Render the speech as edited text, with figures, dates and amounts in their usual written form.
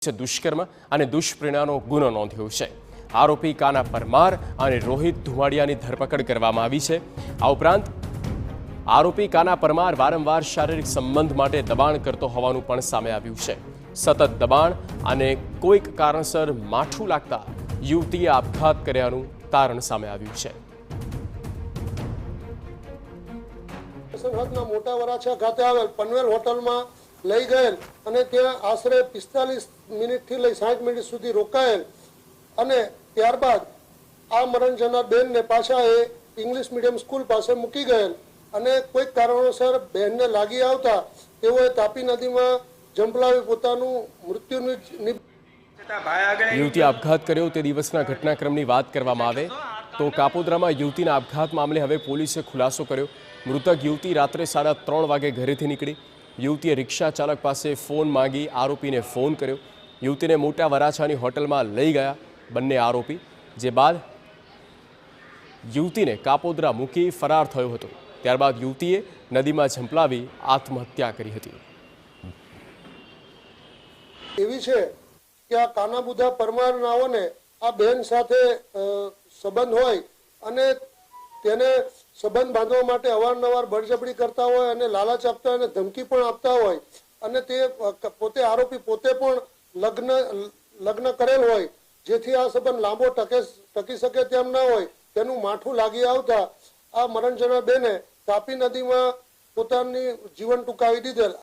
દુષ્કર્મ અને દુષ્પ્રેરણાનો ગુનો નોંધ્યો છે। આરોપી કાના પરમાર અને રોહિત ધુમાડિયાની ધરપકડ કરવામાં આવી છે। આ ઉપરાંત આરોપી કાના પરમાર વારંવાર શારીરિક સંબંધ માટે દબાણ કરતો હોવાનું પણ સામે આવ્યું છે। સતત દબાણ અને કોઈક કારણસર માઠું લાગતા યુવતીએ આપઘાત કર્યાનું તારણ સામે આવ્યું છે। મોટા વરાછા ખાતે આવેલ પનવેલ હોટલમાં લઈ ગયેલ અને ત્યાં આશરે 45 મિનિટથી લઈ 60 મિનિટ સુધી રોકાયેલ અને ત્યારબાદ આ મરણ જનાર બેનને પાછા એ ઇંગ્લિશ મીડિયમ સ્કૂલ પાસે મૂકી ગયેલ અને કોઈક કારણોસર બહેનને લાગી આવતા તેઓએ તાપી નદીમાં ઝંપલાવી પોતાનું મૃત્યુ યુવતી આપઘાત કર્યો તે દિવસના ઘટનાક્રમની વાત કરવામાં આવે તો કાપોદ્રામાં યુવતીના આપઘાત મામલે હવે પોલીસે ખુલાસો કર્યો। મૃતક યુવતી રાત્રે 3:30 વાગે ઘરેથી નીકળી। યુવતીએ રિક્ષા ચાલક પાસે ફોન માંગી આરોપીને ફોન કર્યો। યુવતીને મોટા વરાછાની હોટલમાં લઈ ગયા બંને આરોપી, જે બાદ યુવતીને કાપોદ્રા મૂકી ફરાર થયો હતો। ત્યારબાદ યુવતીએ નદીમાં ઝંપલાવી આત્મહત્યા કરી હતી। એવી છે કે આ કાનાબુધા પરમાર નાઓને આ બેન સાથે સંબંધ હોય અને તેને સંબંધ બાંધવા માટે અવારનવાર બળજબરી કરતા હોય અને લાલચ આપતા હોય અને ધમકી પણ આપતા હોય અને તે પોતે આરોપી પોતે પણ લગ્ન કરેલ હોય, જેથી આ સંબંધ લાંબો ટકી શકે તેમ ના હોય તેનું માઠું લાગી આવતા આ મરણ જનાર બેને તાપી નદીમાં પોતાની જીવન ટૂંકાવી દીધેલ।